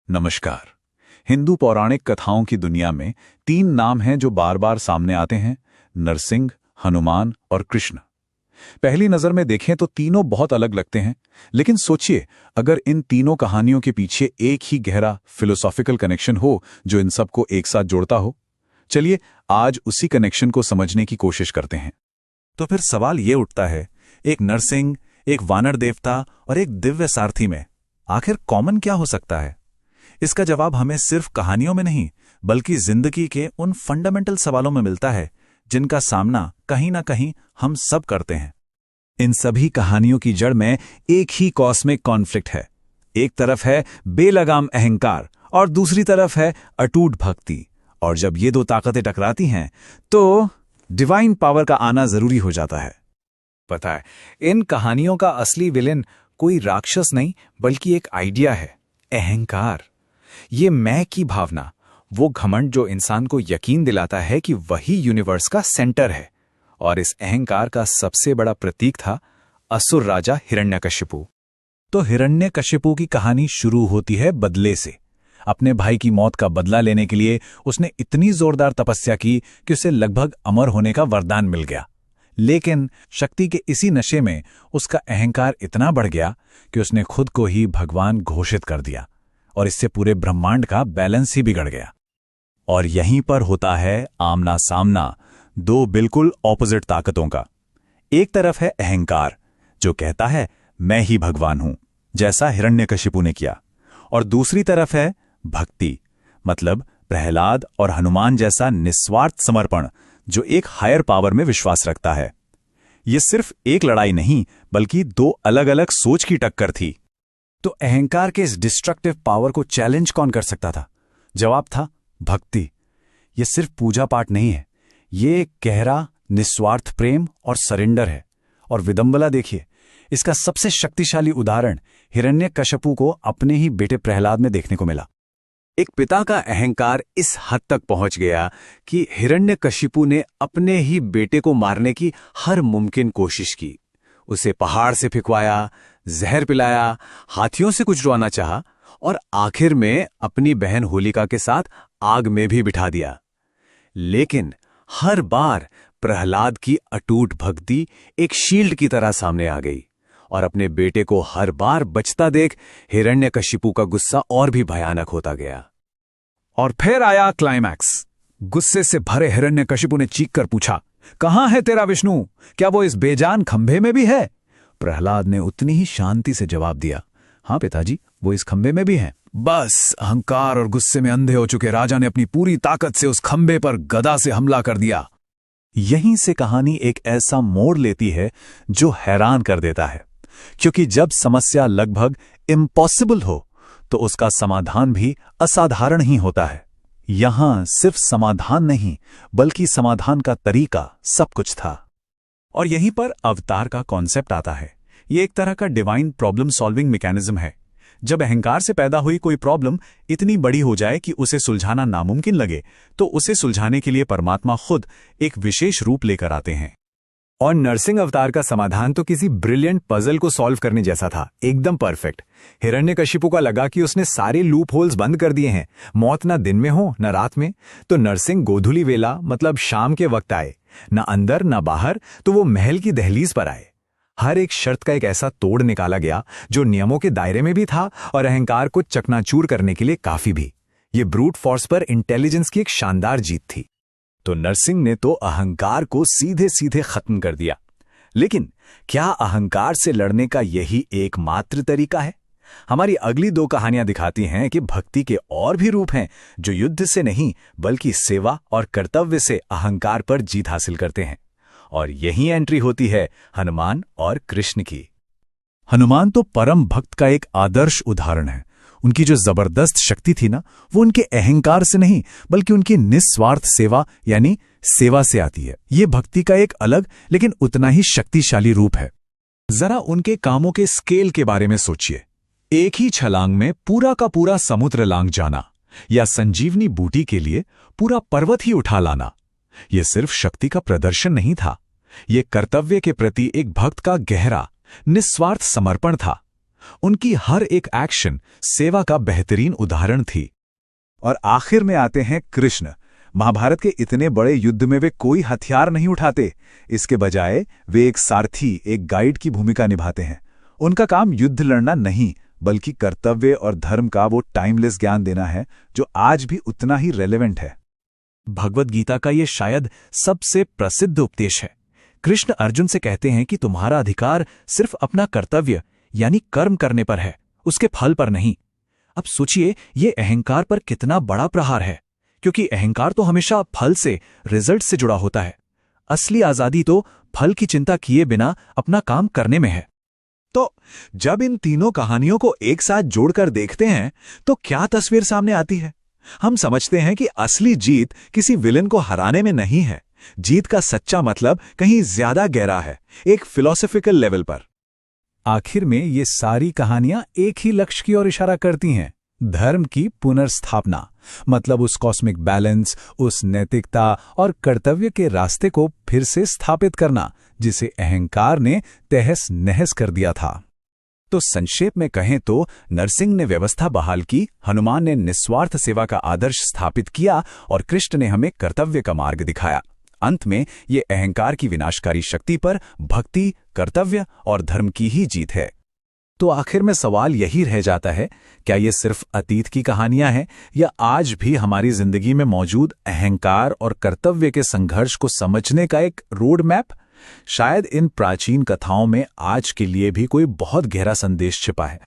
नमस्कार। हिंदू पौराणिक कथाओं की दुनिया में तीन नाम हैं जो बार बार सामने आते हैं: नरसिंह, हनुमान और कृष्ण। पहली नजर में देखें तो तीनों बहुत अलग लगते हैं, लेकिन सोचिए अगर इन तीनों कहानियों के पीछे एक ही गहरा फिलोसॉफिकल कनेक्शन हो जो इन सबको एक साथ जोड़ता हो। चलिए आज उसी कनेक्शन को समझने की कोशिश करते हैं। तो फिर सवाल ये उठता है, एक नरसिंह, एक वानर देवता और एक दिव्य सारथी में आखिर कॉमन क्या हो सकता है? इसका जवाब हमें सिर्फ कहानियों में नहीं बल्कि जिंदगी के उन फंडामेंटल सवालों में मिलता है जिनका सामना कहीं ना कहीं हम सब करते हैं। इन सभी कहानियों की जड़ में एक ही कॉस्मिक कॉन्फ्लिक्ट है। एक तरफ है बेलगाम अहंकार और दूसरी तरफ है अटूट भक्ति, और जब ये दो ताकतें टकराती हैं तो डिवाइन पावर का आना जरूरी हो जाता है। पता है, इन कहानियों का असली विलेन कोई राक्षस नहीं बल्कि एक आइडिया है, अहंकार। ये मैं की भावना, वो घमंड जो इंसान को यकीन दिलाता है कि वही यूनिवर्स का सेंटर है। और इस अहंकार का सबसे बड़ा प्रतीक था असुर राजा हिरण्यकशिपु। तो हिरण्यकशिपु की कहानी शुरू होती है बदले से। अपने भाई की मौत का बदला लेने के लिए उसने इतनी जोरदार तपस्या की कि उसे लगभग अमर होने का वरदान मिल गया। लेकिन शक्ति के इसी नशे में उसका अहंकार इतना बढ़ गया कि उसने खुद को ही भगवान घोषित कर दिया, और इससे पूरे ब्रह्मांड का बैलेंस ही बिगड़ गया। और यहीं पर होता है आमना सामना दो बिल्कुल ऑपोजिट ताकतों का। एक तरफ है अहंकार जो कहता है मैं ही भगवान हूं, जैसा हिरण्यकशिपु ने किया, और दूसरी तरफ है भक्ति, मतलब प्रहलाद और हनुमान जैसा निस्वार्थ समर्पण जो एक हायर पावर में विश्वास रखता है। यह सिर्फ एक लड़ाई नहीं बल्कि दो अलग अलग सोच की टक्कर थी। तो अहंकार के इस डिस्ट्रक्टिव पावर को चैलेंज कौन कर सकता था? जवाब था भक्ति। यह सिर्फ पूजा पाठ नहीं है, ये एक गहरा निस्वार्थ प्रेम और सरेंडर है। और विडंबना देखिए, इसका सबसे शक्तिशाली उदाहरण हिरण्यकशिपु को अपने ही बेटे प्रहलाद में देखने को मिला। एक पिता का अहंकार इस हद तक पहुंच गया कि हिरण्यकशिपु ने अपने ही बेटे को मारने की हर मुमकिन कोशिश की। उसे पहाड़ से फिकवाया, जहर पिलाया, हाथियों से कुचलवाना चाहा और आखिर में अपनी बहन होलिका के साथ आग में भी बिठा दिया। लेकिन हर बार प्रहलाद की अटूट भक्ति एक शील्ड की तरह सामने आ गई, और अपने बेटे को हर बार बचता देख हिरण्यकशिपु का गुस्सा और भी भयानक होता गया। और फिर आया क्लाइमैक्स। गुस्से से भरे हिरण्यकशिपु ने चीख कर पूछा, कहां है तेरा विष्णु? क्या वो इस बेजान खंभे में भी है? प्रहलाद ने उतनी ही शांति से जवाब दिया, हां पिताजी, वो इस खंभे में भी हैं। बस अहंकार और गुस्से में अंधे हो चुके राजा ने अपनी पूरी ताकत से उस खंभे पर गदा से हमला कर दिया। यहीं से कहानी एक ऐसा मोड़ लेती है जो हैरान कर देता है, क्योंकि जब समस्या लगभग इम्पॉसिबल हो तो उसका समाधान भी असाधारण ही होता है। यहां सिर्फ समाधान नहीं बल्कि समाधान का तरीका सब कुछ था। और यहीं पर अवतार का कॉन्सेप्ट आता है। ये एक तरह का डिवाइन प्रॉब्लम सॉल्विंग मैकेनिज्म है। जब अहंकार से पैदा हुई कोई प्रॉब्लम इतनी बड़ी हो जाए कि उसे सुलझाना नामुमकिन लगे, तो उसे सुलझाने के लिए परमात्मा खुद एक विशेष रूप लेकर आते हैं। और नरसिंह अवतार का समाधान तो किसी ब्रिलियंट पजल को सॉल्व करने जैसा था, एकदम परफेक्ट। हिरण्यकशिपु का लगा कि उसने सारे लूप होल्स बंद कर दिए हैं, मौत ना दिन में हो ना रात में, तो नरसिंह गोधूली वेला मतलब शाम के वक्त आए, ना अंदर ना बाहर, तो वो महल की दहलीज पर आए। हर एक शर्त का एक ऐसा तोड़ निकाला गया जो नियमों के दायरे में भी था और अहंकार को चकनाचूर करने के लिए काफी भी। ये ब्रूट फोर्स पर इंटेलिजेंस की एक शानदार जीत थी। तो नरसिंह ने तो अहंकार को सीधे सीधे खत्म कर दिया। लेकिन क्या अहंकार से लड़ने का यही एकमात्र तरीका है? हमारी अगली दो कहानियां दिखाती हैं कि भक्ति के और भी रूप हैं जो युद्ध से नहीं बल्कि सेवा और कर्तव्य से अहंकार पर जीत हासिल करते हैं। और यही एंट्री होती है हनुमान और कृष्ण की। हनुमान तो परम भक्त का एक आदर्श उदाहरण है। उनकी जो जबरदस्त शक्ति थी ना, वो उनके अहंकार से नहीं बल्कि उनकी निस्वार्थ सेवा यानी सेवा से आती है। ये भक्ति का एक अलग लेकिन उतना ही शक्तिशाली रूप है। जरा उनके कामों के स्केल के बारे में सोचिए। एक ही छलांग में पूरा का पूरा समुद्र लांग जाना, या संजीवनी बूटी के लिए पूरा पर्वत ही उठा लाना। यह सिर्फ शक्ति का प्रदर्शन नहीं था, यह कर्तव्य के प्रति एक भक्त का गहरा निस्वार्थ समर्पण था। उनकी हर एक एक्शन सेवा का बेहतरीन उदाहरण थी। और आखिर में आते हैं कृष्ण। महाभारत के इतने बड़े युद्ध में वे कोई हथियार नहीं उठाते, इसके बजाय वे एक सारथी, एक गाइड की भूमिका निभाते हैं। उनका काम युद्ध लड़ना नहीं, बल्कि कर्तव्य और धर्म का वो टाइमलेस ज्ञान देना है जो आज भी उतना ही रेलेवेंट है। भगवद गीता का ये शायद सबसे प्रसिद्ध उपदेश है। कृष्ण अर्जुन से कहते हैं कि तुम्हारा अधिकार सिर्फ अपना कर्तव्य यानी कर्म करने पर है, उसके फल पर नहीं। अब सोचिए ये अहंकार पर कितना बड़ा प्रहार है, क्योंकि अहंकार तो हमेशा फल से, रिजल्ट से जुड़ा होता है। असली आजादी तो फल की चिंता किए बिना अपना काम करने में है। तो जब इन तीनों कहानियों को एक साथ जोड़कर देखते हैं तो क्या तस्वीर सामने आती है? हम समझते हैं कि असली जीत किसी विलेन को हराने में नहीं है। जीत का सच्चा मतलब कहीं ज्यादा गहरा है, एक फिलॉसफिकल लेवल पर। आखिर में ये सारी कहानियां एक ही लक्ष्य की ओर इशारा करती हैं, धर्म की पुनर्स्थापना। मतलब उस कॉस्मिक बैलेंस, उस नैतिकता और कर्तव्य के रास्ते को फिर से स्थापित करना जिसे अहंकार ने तहस नहस कर दिया था। तो संक्षेप में कहें तो नरसिंह ने व्यवस्था बहाल की, हनुमान ने निस्वार्थ सेवा का आदर्श स्थापित किया और कृष्ण ने हमें कर्तव्य का मार्ग दिखाया। अंत में ये अहंकार की विनाशकारी शक्ति पर भक्ति, कर्तव्य और धर्म की ही जीत है। तो आखिर में सवाल यही रह जाता है, क्या ये सिर्फ अतीत की कहानियां हैं या आज भी हमारी जिंदगी में मौजूद अहंकार और कर्तव्य के संघर्ष को समझने का एक रोड मैप? शायद इन प्राचीन कथाओं में आज के लिए भी कोई बहुत गहरा संदेश छिपा है।